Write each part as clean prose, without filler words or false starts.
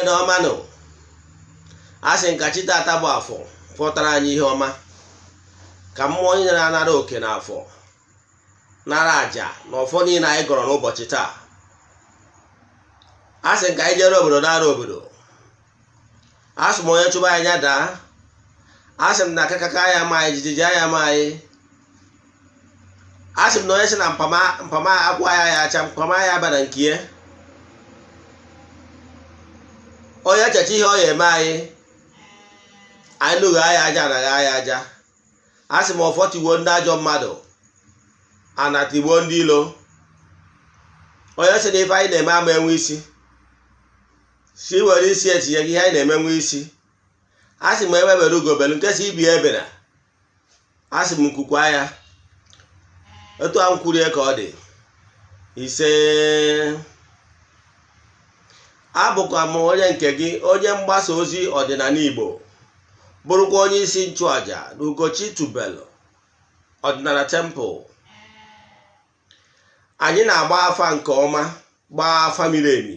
anyị n'ọma nụ asị nka chi tata bụ afọ fọtara anyị ihe ọma ka mmụọ onye na-anara oke n'afọ nara aja na ọfọ niile anyị gọrọ n'ụbọchị taa. Asị nka anyị jere obodo nara obodo, asị m onye chụba anyị daa, asị m na akakaka anya ma anyị jijiji anya ma anyị, asị m na onye si na mpama akwa ya acha mpama ya bana nke onye echecha ihe ọ ya eme anyị nụghị anya aja anaghị anya aja. Asị m ọfọ tigbuo ndị ajọ mmadụ ana tigbuo ndị ilo. Onye si na ife anyị na-eme ama enwe isi si were isi etinye gị ihe anyị na-eme nwe isi. Asị m ewebere ugobelu nke si ibi ebere, asị m nkukwa ya etu a m kwurie ka ọ dị ise. Abụkwa m onye nke gị, onye mgbasa ozi ọdịnala Igbo, bụrụkwa onye isi nchụaja n'Ugochi Tubelu ọdịnala temple. Anyị na-agba afa nke ọma, gbaa afa miri emi,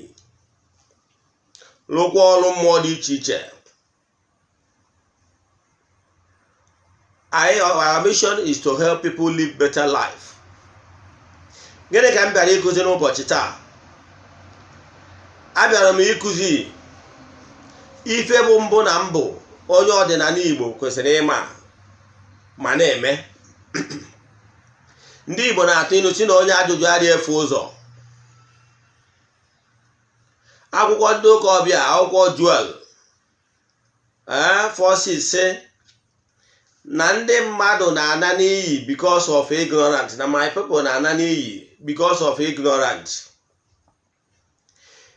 rụkwa ọrụ mmụọ dị iche iche. Our mission is to help people live better life. Gịnị ka m bịara ịkụzi n'ụbọchị taa? Abịara m ịkụzi ife bụ mbụ na mbụ onye ọdịnala Igbo kwesịrị ịma ma na-eme. Ndị Igbo na-atụ ilu si na onye ajụjụ adịghị efu ụzọ. Akwụkwọ ndị ụka ọbịa, akwụkwọ Joel 4:6 na ndị mmadụ na-ana n'iyi because of ignorance, na my people na-ana n'iyi because of ignorance.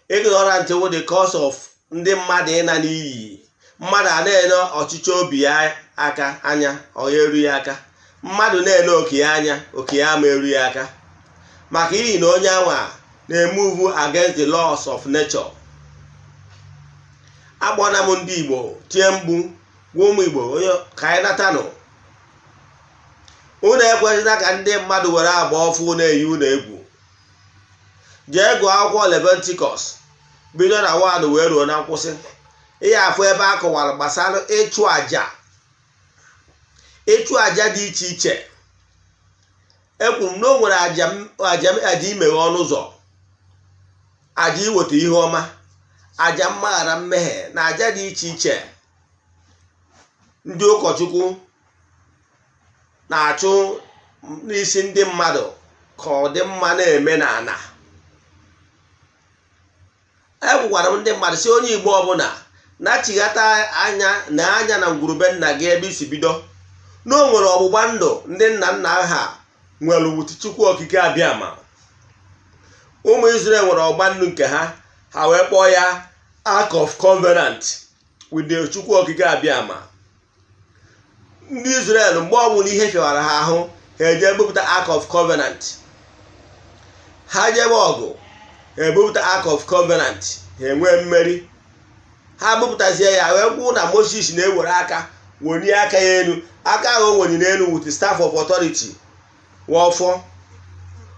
Ignorance wo the cause of ndị mmadụ ịna n'iyi. Mmadụ a na-ene ọchịchị obi ya aka anya ọ ya eru ya aka. Mmadụ na-ene oke ya anya oke ya ama eru ya aka, maka ihi na onye anwa na-emove against the laws of nature. Agbọna m ndị Igbo tie mgbu gwa ụmụ Igbo onye ka anyị natanụ. Unu ekwesịla ka ndị mmadụ were agba ọfụ na-eyi unu egwu. Jee gụọ akwụkwọ Leviticus bido na 1 wee ruo na nkwụsị. Ihe afọ ebe a kọwara gbasara ịchụ aja dị iche iche. Ekwuru m na o nwere aja imeghe ọnụ ụzọ, aja iweta ihe ọma, aja mmaghara mmehie na aja dị iche iche ndị ụkọchukwu na-achụ n'isi ndị mmadụ ka ọ dị mma na-eme n'ana. Egwukwara m ndị mmadụ si onye Igbo ọbụla na-achịghata anya na ngwurube nna gị ebe isi bido na o nwere ọgbụgba ndụ ndị nna nna ha nwere wuti Chukwu okike abịama. Ụmụ Israel nwere ọgbụgba ndụ nke ha wee kpọọ ya Ark of Covenant with the Chukwu okike abịama. Ndị Israel mgbe ọbụla ihe fịawara ha ahụ, ha eje ebupụta Ark of Covenant. Ha jebe ọgụ, ha ebupụta Ark of Covenant, ha enwee mmeri. Ha bupụtazie ya wee kwuo na Moses na-ewere aka welie aka ya elu. Aka ahụ o wenye n'elu with staff of authority wọfọ.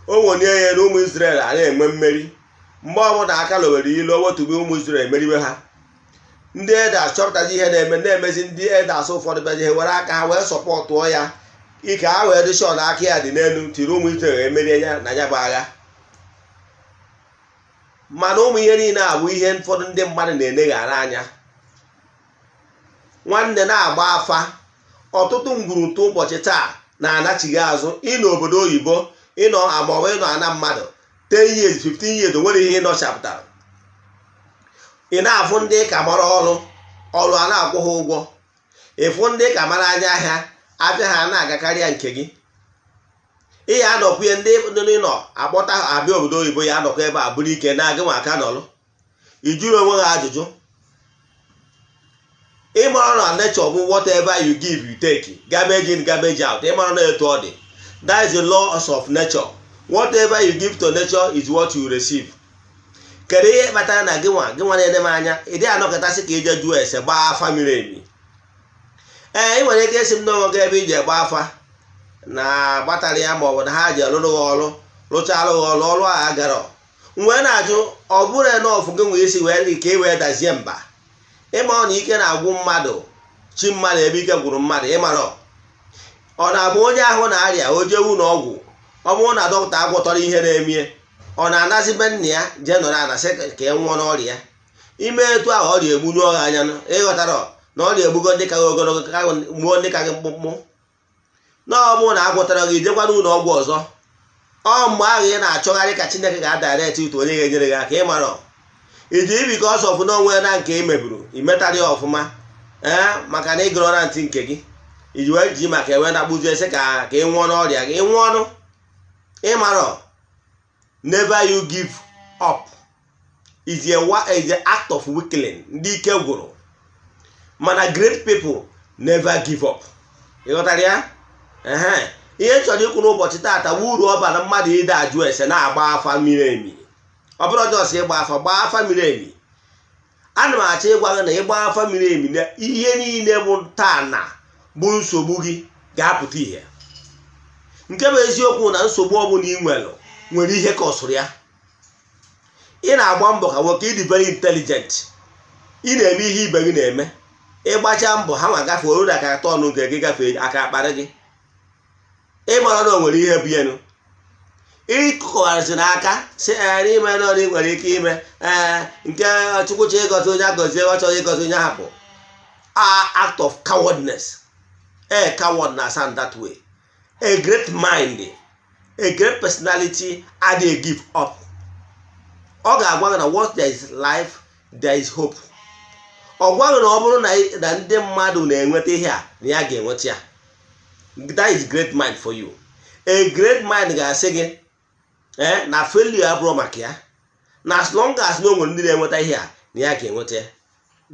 O wenye ya elu, ụmụ Israel a na-enwe mmeri. Mgbe ọbụla aka lowere ilu, o wetugbe ụmụ Israel emeriwe ha. Ndị ede achọpụtazi ihe na-emezi ndị ede asụ ụfọdụ bịazi ha were aka ha wee sọpọtụọ ya ike ha wee dị shọ na aka ya dị n'elu tiri ụmụ Israel emerie ya na ya bụ agha. Mana ụmụ ihe niile a bụ ihe ụfọdụ ndị mmadụ na-eneghara anya. Nwanne na-agba afa, ọtụtụ ngwurụtụ ụbọchị taa na-anachighị azụ ịnọ obodo oyibo, ịnọ amaọwa ịnọ ana mmadụ 10 years 15 years nwere ihe ịnọchapụtara. Ị na-afụ ndị ka mara ọrụ a na-akwụ ha ụgwọ. Ịfụ ndị ka mara anya ahịa afịa ha na-agakarịa nke gị. Ihe anọkwuye ndị nọ akpọta abịa obodo oyibo ya anọkwa ebe a bụrụ ike na-agị nwa aka nọrụ. Ijuru onwe ha ajụjụ. Ịmara na nature bụ whatever you give you take, garbage in garbage out. Ịmara na etu ọ dị. That is the laws of nature. Whatever you give to nature is what you receive. Kedu ihe kpatara na gị nwa na-ede m anya ịdị anọkọtasị ka ije jụọ ese gbaa afa miri emi? Ị nwere ike esi m n'onwe gị ebe ije gbaa afa na gbatara ya, ma ọ bụ na ha ji alụrụ ọrụ rụchalụ ọrụ a agara wee na-ajụ ọ bụrụ enough gị nwere isi wee ka e wee dazie mba. Ịma ọ na ike na-agwụ mmadụ chi mmadụ ebe ike gwụrụ mmadụ. Ịmara ọ na-abụ onye ahụ na-arịa o jewu n'ọgwụ, ọ bụrụ na dọkịta agwọtọrọ ihe na-emie, ọ na-anazi be nna ya jee nọrọ anasị ka e nwụọ n'ọrịa. Ime etu ahụ ọ ga-egbunye ọha anya, ịghọtara na ọ ga-egbugo ndị ka gị ogologo gbuo ndị ka gị mkpụmkpụ. Na ọ bụrụ na agwọtara gị jekwa n'ụlọ ọgwụ ọzọ, ọ mgbe ahụ ị na-achọgharị ka Chineke ga-adirect ụtụ onye ga-enyere gị aka. Ịmara iji ibikọ ọsọ ọfụ na onwe na nke ị meburu imetara ya ọfụma maka na ịgụrụ na ntị nke gị iji wee ji maka enwe na-akpụzi ese ka ị nwụọ n'ọrịa gị. Ịnwụọ ọnụ. Ịmara never you give up is an act of weakling. Ndị ike gwụrụ, mana great people never give up. Ịghọtara ya? Ihe chọrọ ikwu n'ụbọchị taata uru ọ bara mmadụ ide ajụ ese na-agba afa miri emi. Ọ bụrụ ọjọọ ịgba afa, gbaa afa miri emi. Ana m achọ ịgwa gị na ịgba afa miri emi na ihe niile bụ taa na bụ nsogbu gị ga-apụta ihe. Nke bụ eziokwu na nsogbu ọbụla ị nwere ihe ka ọsụrụ ya. Ị na-agba mbọ ka nwoke, ịdị very intelligent, ị na-eme ihe ibe gị na-eme. Ịgbacha mbọ ha nwa gafee oru aka atọ ọnụ nke gị gafee aka akparị gị. Ịmara na o nwere ihe bụ enu ịkụkọgharịsị n'aka si n'ime nọrọ nwere ike ime nke Chukwu chọrọ ịgọzi onye agọzie, ọ chọrọ ịgọzi onye ahapụ. Act of cowardness. Coward na sound that way. A great mind, a great personality adịghị give up. Ọ ga-agwa gị na what there is life there is hope. Ọ gwa gị na ọ bụrụ na ndị mmadụ na-enweta ihe a na ya ga-enweta ya. That is great mind for you. A great mind ga-asị gị na failure abụrụ maka ya, na as long as na o nwere ndị na-enweta ihe a na ya ga-enweta ya.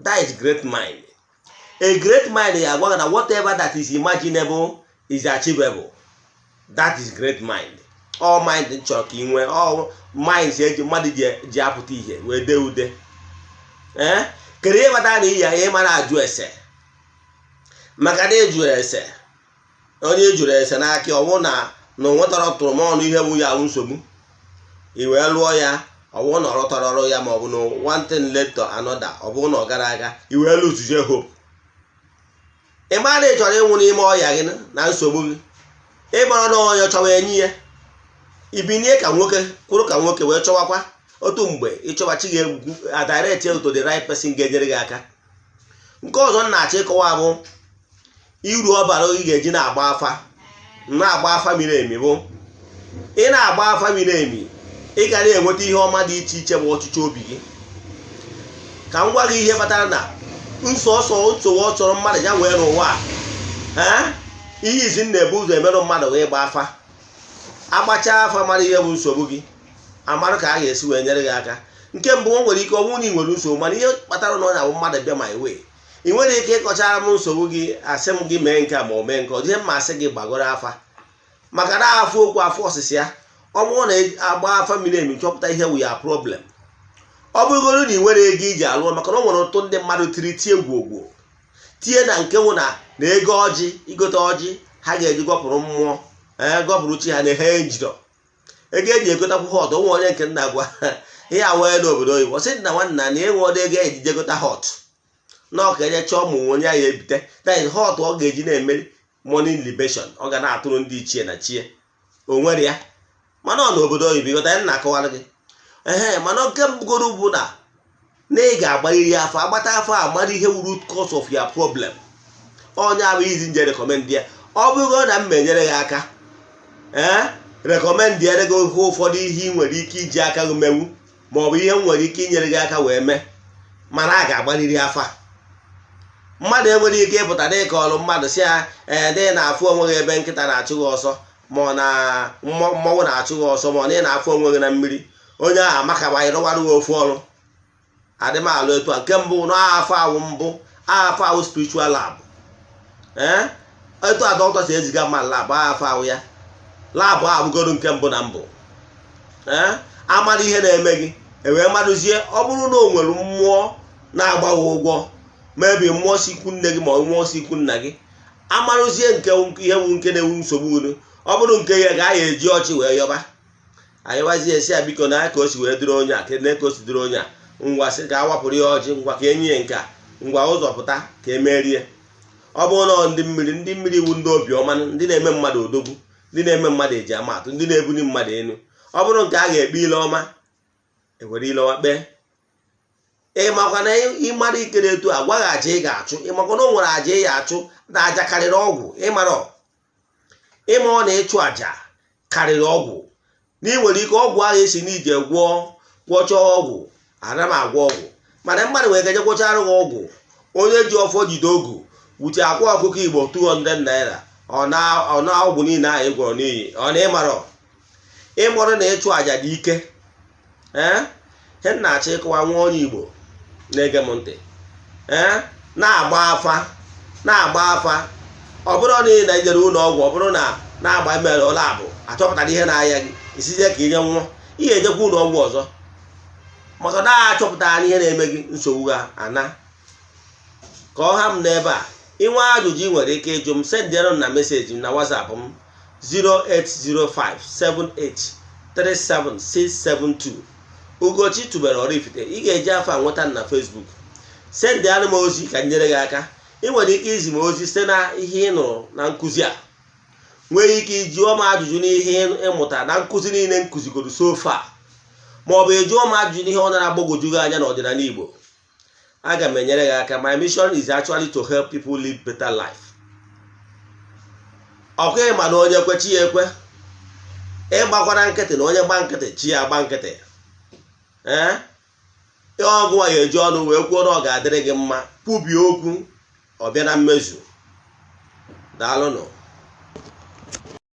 That is great mind. A great mind ga-agwa gị na whatever that is imaginable is achievable. That is great mind. All mind chọrọ ka ị nwee, all minds eji mmadụ ji apụta ihe wee dee ude. Kedu ihe kpatara na ihe mara ajụ ese? Maka na ejuru ese, onye ejuru ese n'aka ọwụ na onwetara tụrụ m ọnụ ihe bụ ya nsogbu, i wee lụọ ya. Ọwụ na ọ rụtara ọrụ ya, ma ọ bụ na one thing led to another, ọ bụ na ọ gara aga, i wee lụzuzie hope. Ị mara na ị chọrọ ịnwụ n'ime ọya gị na nsogbu gị. Ị mara na onye chọwa enyi ya, ibinie ka nwoke kwụrụ ka nwoke wee chọwakwa. Otu mgbe ịchọba chi ga-adirect you to the right person ga-enyere gị aka. Nke ọzọ na-achọ ịkọwa bụ iru ọbara ị ga-eji na-agba afa miri emi bụ ị na-agba afa miri emi, ị ga na-enweta ihe ọma dị iche iche bụ ọchịchọ obi gị. Ka m gwa gị ihe kpatara na nsogbu ọ chọrọ mmadụ ya wee n'ụwa a. Ihe izi na-ebu ụzọ emerụ mmadụ wee gba afa. Agbacha afa mara ihe bụ nsogbu gị, amara ka a ga-esi wee nyere gị aka. Nke mbụ, o nwere ike ọ bụrụ na ị nwere nsogbu, mana ihe kpatara na ọnya bụ mmadụ bịa ma iwe, ị nwere ike ịkọchara m nsogbu gị, asị m gị mee nke a ma o mee nke ọ dịghị mma, asị gị gbagoro afa. Maka na afọ okwu afọ ọsịsị ya, ọ bụrụ na agba afa miri emi chọpụta ihe wụ ya problem. Ọ bụrụgoro na ị nwere ego iji alụọ, maka na ọ nwere ụtụ ndị mmadụ tiri tie gwogwo tie na nke nwụ na ego ọjị, igote ọjị ha ga-eji gọpụrụ mmụọ, gọpụrụ chi ha na ihe njidọ. Ego eji egotakwu hot, onwe onye nke nna gwa ihe awee n'obodo oyibo sị na nwanna na enwe ego eji jegota hot na ọ ka enye chọọ ụmụ onye ahụ ebite. That is hot ọ ga-eji na-eme morning libation, ọ ga na-atụrụ ndị ichie na chie o nwere ya. Mana ọ n'obodo oyibo ịghọta ya na-akọwara gị. Mana nke mbugoro bụ na ị ga-agbarịrị afọ, agbata afọ amara ihe root cause of your problem. Onye abụ izi nje recommend ya. Ọ bụrụ na m menyere gị aka, recommend ya ego ihe ụfọdụ ihe ị nwere ike iji aka gị mewu, ma ọ bụ ihe m nwere ike inyere gị aka wee mee, mana a ga-agbarịrị afa. Mmadụ enwere ike ịpụta dịka ọrụ mmadụ si ya dị na-afụ onwe gị ebe nkịta na-achụ gị ọsọ, ma ọ na mmọnwụ na-achụ gị ọsọ, ma ọ na ị na-afụ onwe gị na mmiri. Onye ahụ amakabaghị rụwarụ gị ofu ọrụ. Adịmalụ etu a. Nke mbụ na afọ ahụ spiritual lab. Etu a dọkịta si eziga mmadụ lab, afọ ahụ ya labụ abụgoro nke mbụ na mbụ. Amara ihe na-eme gị, ewee madụzie ọ bụrụ na o nwere mmụọ na-agbaghị ụgwọ, mebi mmụọ si ikwu nne gị ma ọ mmụọ si ikwu nna gị, amarụzie nke ihe wu nke na-ewu nsogbu unu. Ọ bụrụ nke ya ga-eji ọchị wee yọba, anyị wazie esi ya biko na ka o si wee dịrị onye a kedụ ka o si dịrị onye a ngwa sị ka a wapụrụ ya ọjị ngwa ka enye ya nke a ngwa ụzọ pụta ka emerie. Ọ bụrụ na ndị mmiri iwu ndị obiọma ndị na-eme mmadụ odogwu ndị na-eme mmadụ eji amatụ ndị na-ebuli mmadụ elu. Ọ bụrụ nke a ga-ekpe ile ọma ewere ile ọma kpee. Ịmakwa na ịmara ikere etu agwaghị aja ị ga-achụ ịmakwa na o nwere aja ị ga-achụ na aja karịrị ọgwụ. Ịma ọ na ịchụ aja karịrị ọgwụ na ị nwere ike ọgwụ ahụ esi n'ije gwọchaa ọgwụ ana m agwọ ọgwụ mana mmadụ nwere ike je gwọchara gị ọgwụ onye ji ọfọ jide ogu wuche akwa ọkụkọ Igbo 200 naira ọ na ọgwụ niile ahụ ị gwọrọ n'iyi. Ọ na ịmara na ịchụ aja dị ike. He na-achọ ịkọwa nwa onye Igbo na-ege m ntị na-agba afa ọ bụrụ na ị na-ejere ụlọ ọgwụ ọ bụrụ na na-agba mere ụlọ abụ achọpụtara ihe na-aya gị isizie ka inye nwa ihe ejekwa ụlọ ọgwụ ọzọ maka na achọpụtara ihe na-eme gị nsogbu ha ana. Ka ọ ha m n'ebe a inwe ajụjụ ị nwere ike ịjụ m sendịrị na meseji m na WhatsApp m 08057837672 Ugochi tubelu Oraifite. Ị ga-eji afa nweta na Facebook sendịanụ m ozi ka nyere gị aka. Ị nwere ike izi m ozi site na ihe ị nụrụ na nkụzi a nwere ike ijụọ m ajụjụ n'ihe ịmụta na nkụzi niile nkụzigoro so far maọbụ ejụọ m ajụjụ n'ihe ọ na-agbagwoju gị anya n'ọdịnala Igbo. Aga m enyere gị aka. My mission is actually to help people live better life. Ọkwa ịma na onye kwe chi ya ekwe. Ịgbakwara nkịtị na onye gba nkịtị chi ya agba nkịtị. Ọgwụ a ga-eji ọnụ wee kwuo na ọ ga-adịrị gị mma kwubie okwu ọ bịa na mmezu. Daalụnụ.